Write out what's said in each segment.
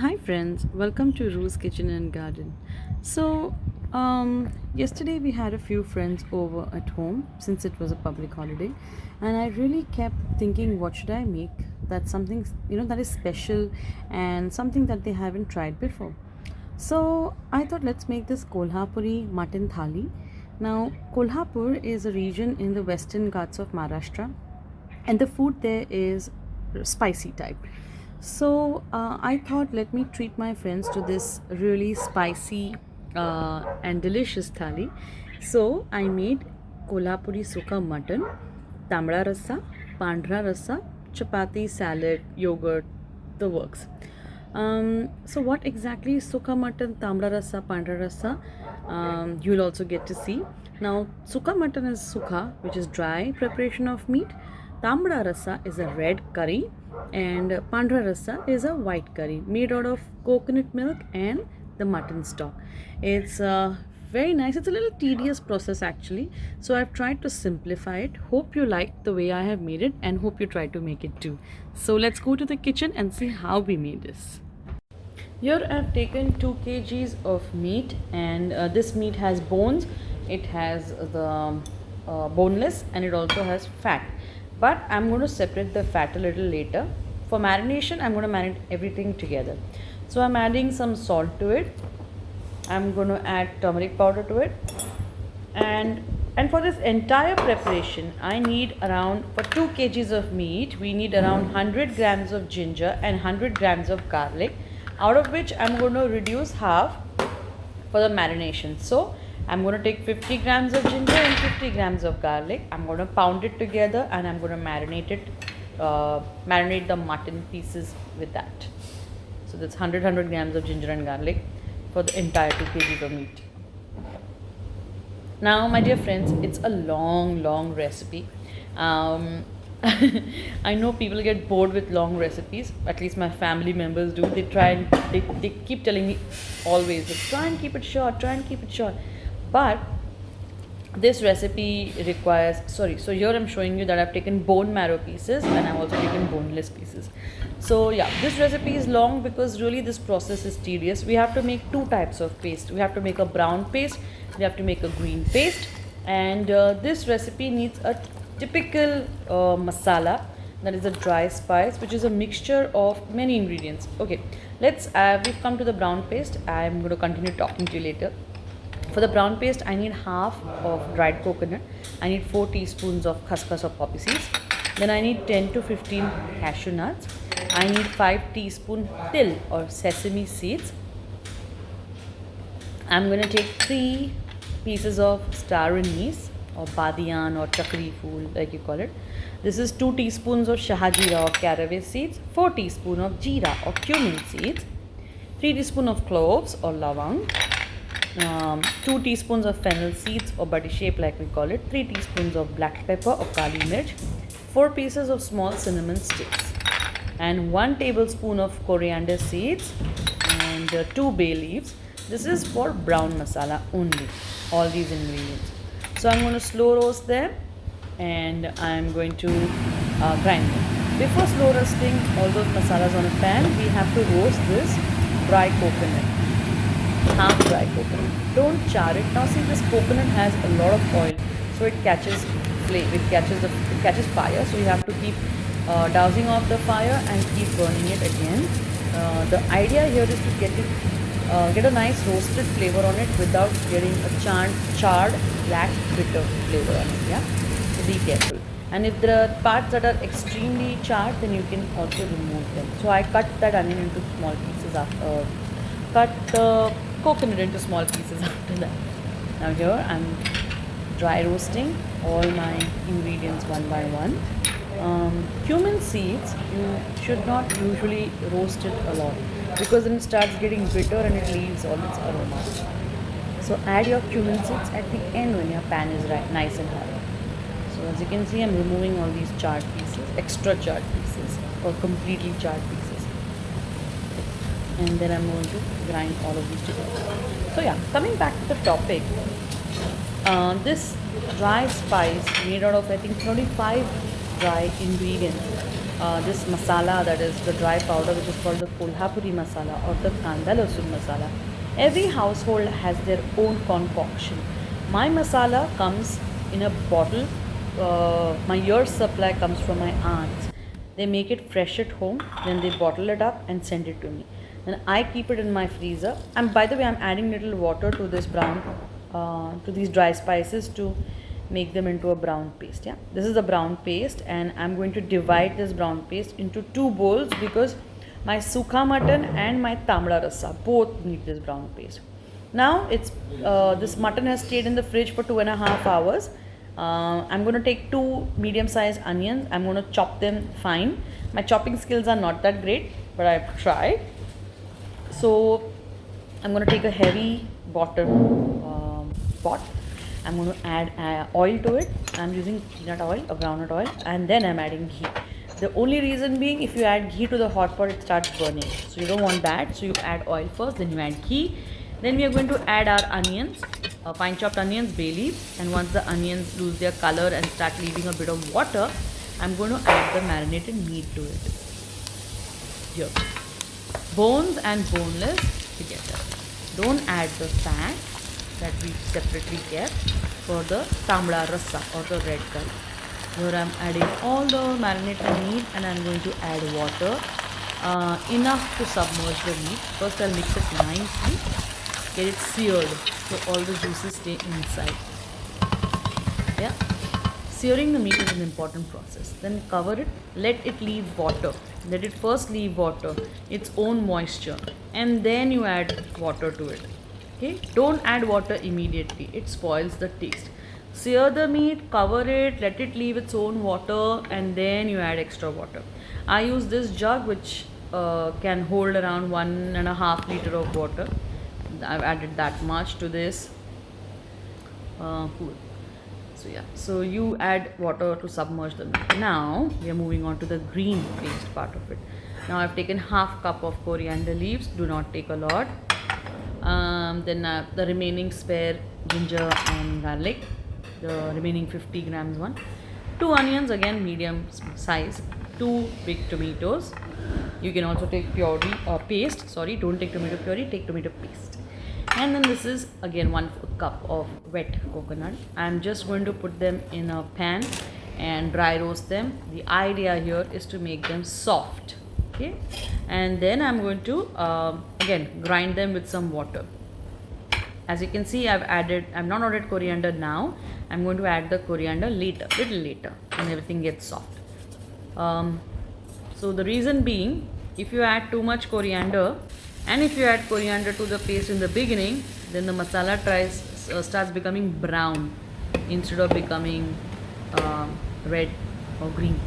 Hi friends, welcome to Rue's Kitchen and Garden. So, yesterday we had a few friends over at home since it was a public holiday, and I really kept thinking, what should I make? That's something that is special and something that they haven't tried before. So I thought let's make this Kolhapuri mutton thali. Now, Kolhapur is a region in the western Ghats of Maharashtra, and the food there is spicy type. So I thought, let me treat my friends to this really spicy and delicious thali. So I made Kolhapuri Sukha mutton, tamra rasa, pandra rasa, chapati, salad, yogurt, the works. So what exactly is Sukha mutton, tamra rasa, pandra rasa? You'll also get to see. Now, Sukha mutton is sukha, which is dry preparation of meat. Tamra rasa is a red curry, and pandra rasa is a white curry made out of coconut milk and the mutton stock. It's very nice. It's a little tedious process actually, so I've tried to simplify it. Hope you like the way I have made it, and hope you try to make it too. So let's go to the kitchen and see how we made this. Here I've taken 2 kgs of meat, and this meat has bones, it has the boneless, and it also has fat. But I'm going to separate the fat a little later. For marination, I'm going to marinate everything together. So I'm adding some salt to it. I'm going to add turmeric powder to it, and for this entire preparation I need around, for 2 kgs of meat we need around 100 grams of ginger and 100 grams of garlic, out of which I'm going to reduce half for the marination. So I'm going to take 50 grams of ginger and 50 grams of garlic. I'm going to pound it together, and I'm going to marinate the mutton pieces with that. So that's 100 grams of ginger and garlic for the entire 2 kgs of meat. Now, my dear friends, it's a long recipe. I know people get bored with long recipes. At least my family members do. They try and they keep telling me always, try and keep it short, try and keep it short. But this recipe requires, sorry, so here I'm showing you that I've taken bone marrow pieces, and I've also taken boneless pieces. So yeah, this recipe is long because really this process is tedious. We have to make two types of paste. We have to make a brown paste, we have to make a green paste, and this recipe needs a typical masala, that is a dry spice, which is a mixture of many ingredients. Okay, we've come to the brown paste. I'm going to continue talking to you later. For the brown paste, I need half of dried coconut. I need 4 teaspoons of khaskhas or poppy seeds. Then I need 10 to 15 cashew nuts. I need 5 teaspoon til or sesame seeds. I'm going to take 3 pieces of star anise or badiyan or chakri fool, like you call it. This is 2 teaspoons of shahajira or caraway seeds, 4 teaspoons of jeera or cumin seeds, 3 teaspoons of cloves or lavang, 2 teaspoons of fennel seeds or body shape, like we call it, 3 teaspoons of black pepper or kali mirch, 4 pieces of small cinnamon sticks, and 1 tablespoon of coriander seeds, and 2 bay leaves. This is for brown masala only, all these ingredients. So I'm going to slow roast them, and I'm going to grind them. Before slow roasting all those masalas on a pan, we have to roast this dry coconut, half dry coconut. Don't char it. Now see, this coconut has a lot of oil, so it catches flame. It catches fire. So you have to keep dousing off the fire and keep burning it again. The idea here is to get a nice roasted flavor on it without getting a charred black bitter flavor on it. Yeah, so be careful. And if there are parts that are extremely charred, then you can also remove them. So I cut that onion into small pieces after. Cut the coconut into small pieces after that. Now here I'm dry roasting all my ingredients one by one. Cumin seeds, you should not usually roast it a lot, because then it starts getting bitter and it leaves all its aroma. So add your cumin seeds at the end when your pan is nice and hot. So as you can see, I'm removing all these charred pieces, extra charred pieces or completely charred pieces, and then I'm going to grind all of these together. So yeah, coming back to the topic, this dry spice made out of, I think, 35 dry ingredients this masala, that is the dry powder, which is called the Kolhapuri masala or the Kanda Lasun masala. Every household has their own concoction. My masala comes in a bottle. My year's supply comes from my aunts. They make it fresh at home, then they bottle it up and send it to me. Then I keep it in my freezer. And by the way, I'm adding little water to this to these dry spices to make them into a brown paste. Yeah, this is the brown paste, and I'm going to divide this brown paste into two bowls because my sukha mutton and my tamda rasa both need this brown paste. Now it's this mutton has stayed in the fridge for 2.5 hours. I'm going to take two medium-sized onions. I'm going to chop them fine. My chopping skills are not that great, but I've tried. So I'm going to take a heavy bottom pot. I'm going to add oil to it. I'm using peanut oil or groundnut oil, and then I'm adding ghee. The only reason being, if you add ghee to the hot pot, it starts burning. So you don't want that. So you add oil first, then you add ghee. Then we are going to add our onions, fine chopped onions, bay leaves, and once the onions lose their color and start leaving a bit of water, I'm going to add the marinated meat to it. Here, bones and boneless together. Don't add the fat that we separately kept for the tamda rasa or the red curry. Here I'm adding all the marinated meat, and I'm going to add water enough to submerge the meat. First I'll mix it nicely, get it seared so all the juices stay inside. Yeah, searing the meat is an important process. Then cover it, let it leave water. Let it first leave water, its own moisture, and then you add water to it. Okay, don't add water immediately, it spoils the taste. Sear the meat, cover it, let it leave its own water, and then you add extra water. I use this jug which can hold around 1.5 liter of water. I've added that much to this pool. So yeah, so you add water to submerge the meat. Now we are moving on to the green paste part of it. Now I've taken half cup of coriander leaves. Do not take a lot. Then the remaining spare ginger and garlic, the remaining 50 grams one. 2 onions, again medium size. 2 big tomatoes. You can also take paste. Sorry, don't take tomato puree, take tomato paste. And then this is again 1 cup of wet coconut. I'm just going to put them in a pan and dry roast them. The idea here is to make them soft. Okay, and then I'm going to again grind them with some water. As you can see, I've not added coriander now. I'm going to add the coriander later, little later, when everything gets soft. So the reason being, if you add too much coriander, and if you add coriander to the paste in the beginning, then the masala starts becoming brown instead of becoming red or green.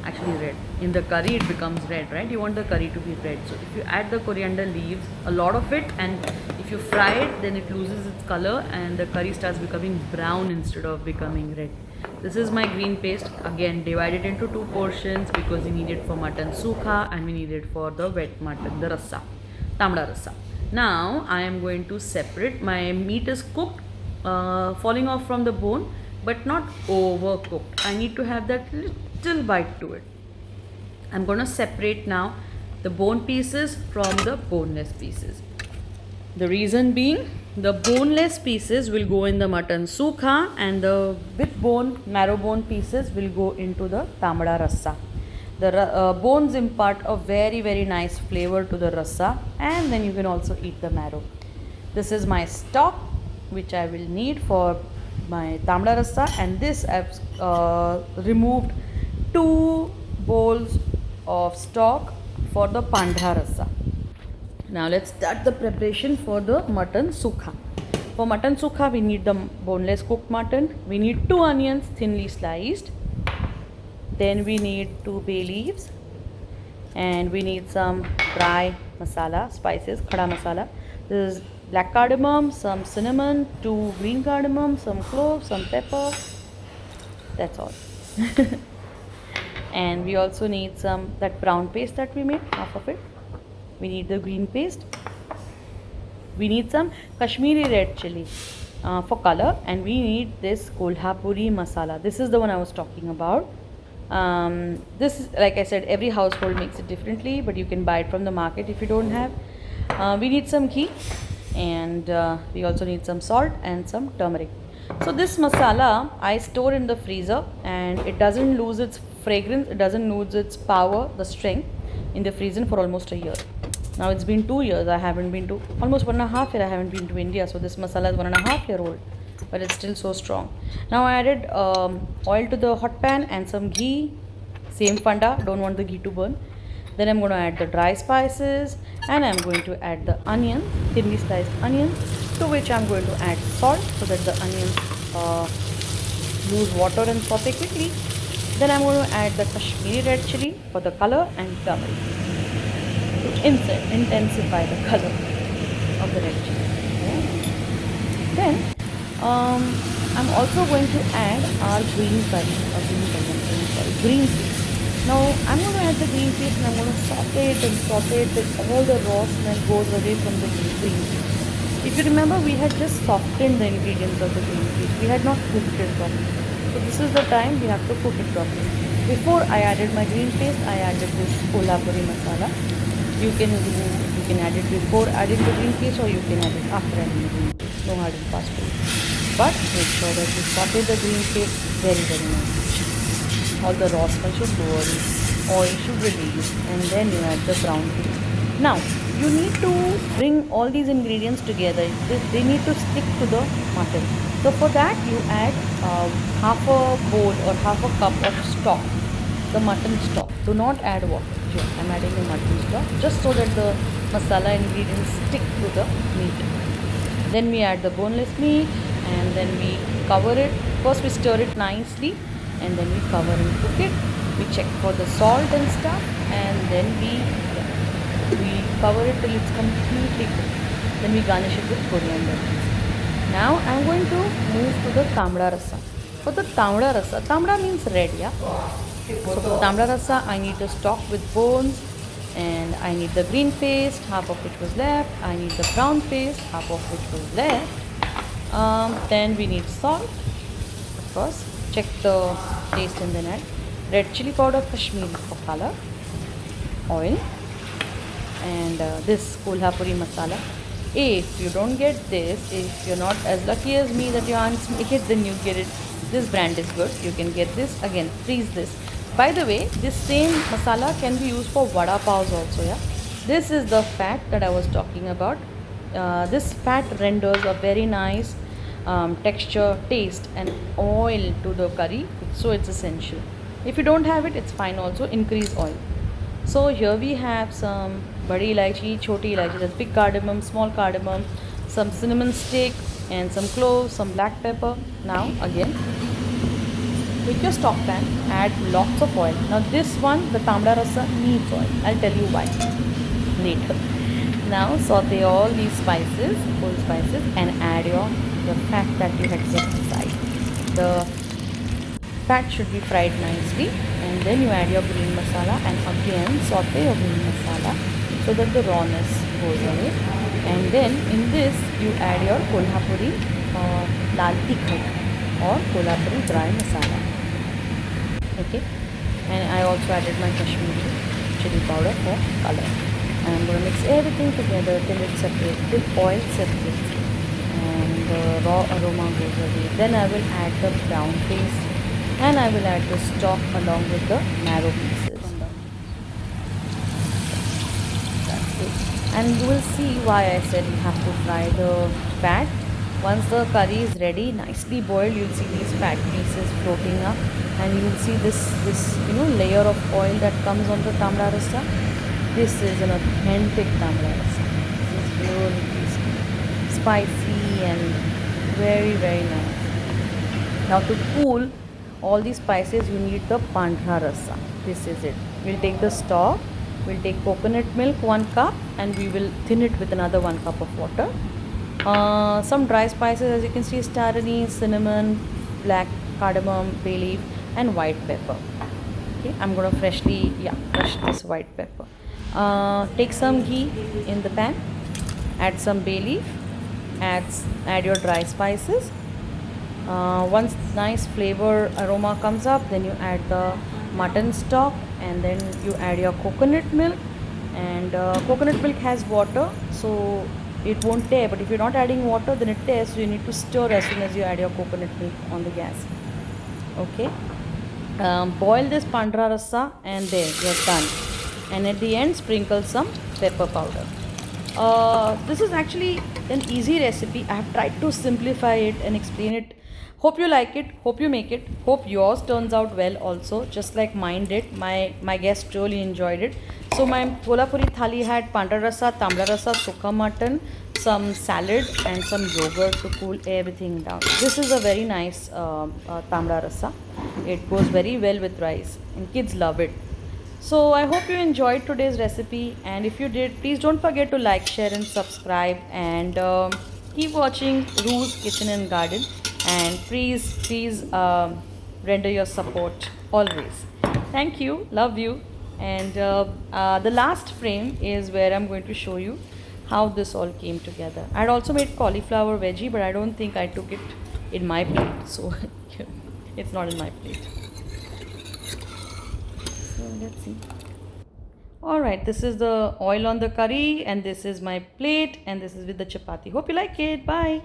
Actually red. In the curry it becomes red, right? You want the curry to be red. So if you add the coriander leaves, a lot of it, and if you fry it, then it loses its color and the curry starts becoming brown instead of becoming red. This is my green paste. Again, divided into 2 portions because we need it for mutton sukha and we need it for the wet mutton, the rasa, tamda rasa. Now I am going to separate. My meat is cooked, falling off from the bone, but not overcooked. I need to have that little bite to it. I'm going to separate now the bone pieces from the boneless pieces. The reason being, the boneless pieces will go in the mutton sukha and the with bone, marrow bone pieces will go into the tamda rasa. The bones impart a very nice flavor to the rasa, and then you can also eat the marrow. This is my stock which I will need for my tamda rasa, and this I've removed 2 bowls of stock for the pandha rasa. Now let's start the preparation for the mutton sukha. For mutton sukha, we need the boneless cooked mutton. We need 2 onions thinly sliced. Then we need 2 bay leaves, and we need some dry masala, spices, khada masala. This is black cardamom, some cinnamon, 2 green cardamom, some cloves, some pepper. That's all. And we also need that brown paste that we made, half of it. We need the green paste. We need some Kashmiri red chili for color, and we need this Kolhapuri masala. This is the one I was talking about. This is, like I said, every household makes it differently, but you can buy it from the market if you don't have. We need some ghee, and we also need some salt and some turmeric. So this masala I store in the freezer, and it doesn't lose its fragrance, it doesn't lose its power, the strength, in the freezer for almost a year. Now it's been 2 years. I haven't been to almost 1.5 year. I haven't been to India, so this masala is 1.5 year old, but it's still so strong. Now I added oil to the hot pan and some ghee. Same funda. Don't want the ghee to burn. Then I'm going to add the dry spices, and I'm going to add the onion, thinly sliced onion, to which I'm going to add salt so that the onions lose water and saute quickly. Then I'm going to add the Kashmiri red chili for the color and turmeric to intensify the color of the red chili. Then I'm also going to add our green curry, green paste. Now I'm going to add the green paste, and I'm going to saute it and saute it till all the raw smell goes away from the green paste. If you remember, we had just softened the ingredients of the green paste. We had not cooked it properly. So this is the time we have to cook it properly. Before I added my green paste, I added this kolhapuri masala. You can add it before adding the green paste, or you can add it after adding the green paste. No hard and fast rule. But make sure that you saute the green paste very nicely. All the raw smell should go away, oil should release, and then you add the brown paste. Now you need to bring all these ingredients together. They need to stick to the mutton. So for that you add half a bowl or half a cup of stock, the mutton stock. Do not add water. Here I'm adding the mutton stock just so that the masala ingredients stick to the meat. Then we add the boneless meat, and then we cover it. First we stir it nicely, and then we cover and cook it. We check for the salt and stuff, and then we cover it till it's completely cooked. Then we garnish it with coriander. Now I'm going to move to the tamda rasa. For the tamda rasa, tamda means red, yeah. So for tamda rasa, I need the stock with bones, and I need the green paste, half of which was left. I need the brown paste, half of which was left. Then we need salt, of course. Check the taste and then add red chili powder, Kashmiri for color, oil, and this kolhapuri masala. If you don't get this, if you're not as lucky as me that your aunts make it, then you get it. This brand is good. You can get this. Again, freeze this. By the way, this same masala can be used for vada paos also. Yeah, this is the fat that I was talking about. This fat renders a very nice texture, taste, and oil to the curry. So it's essential. If you don't have it, it's fine also. Increase oil. So here we have some badi ilaichi, choti ilaichi, that's big cardamom, small cardamom, some cinnamon stick, and some cloves, some black pepper. Now again, with your stock pan, add lots of oil. Now this one, the tamda rasa, needs oil. I'll tell you why later. Now saute all these spices, whole spices, and add the fat that you had kept inside. The fat should be fried nicely, and then you add your green masala, and again saute your green masala so that the rawness goes away. And then in this you add your kolhapuri lal tikhat or kolhapuri dry masala. Okay, and I also added my Kashmiri chili powder for color. And I'm going to mix everything together till it separates, till oil separates and the raw aroma goes away. Then I will add the brown paste, and I will add the stock along with the marrow pieces. That's it. And you will see why I said you have to fry the fat. Once the curry is ready, nicely boiled, you'll see these fat pieces floating up, and you'll see this layer of oil that comes on the tamda rasa. This is an authentic tamda rasa. This is really tasty, spicy, and very nice. Now to cool all these spices, you need the pandra rasa. This is it. We'll take the stock, we'll take coconut milk 1 cup, and we will thin it with another 1 cup of water. Some dry spices, as you can see, star anise, cinnamon, black cardamom, bay leaf, and white pepper. Okay, I'm going to crush this white pepper. Take some ghee in the pan, add some bay leaf, add your dry spices. Once nice flavor aroma comes up, then you add the mutton stock, and then you add your coconut milk. And coconut milk has water, so it won't tear, but if you're not adding water then it tears, so you need to stir as soon as you add your coconut milk on the gas. Okay. Boil this pandra rasa and there you're done. And at the end sprinkle some pepper powder. This is actually an easy recipe. I have tried to simplify it and explain it. Hope you like it, hope you make it, hope yours turns out well also, just like mine did. My guests really enjoyed it. So my Kolhapuri thali had pandra rasa, tamra rasa, sukha mutton, some salad and some yogurt to cool everything down. This is a very nice tamra rasa. It goes very well with rice and kids love it. So I hope you enjoyed today's recipe, and if you did, please don't forget to like, share and subscribe, and keep watching Ru's Kitchen and Garden, and please render your support always. Thank you, love you. And the last frame is where I'm going to show you how this all came together. I'd also made cauliflower veggie, but I don't think I took it in my plate, so it's not in my plate. So let's see. Alright, this is the oil on the curry, and this is my plate, and this is with the chapati. Hope you like it. Bye.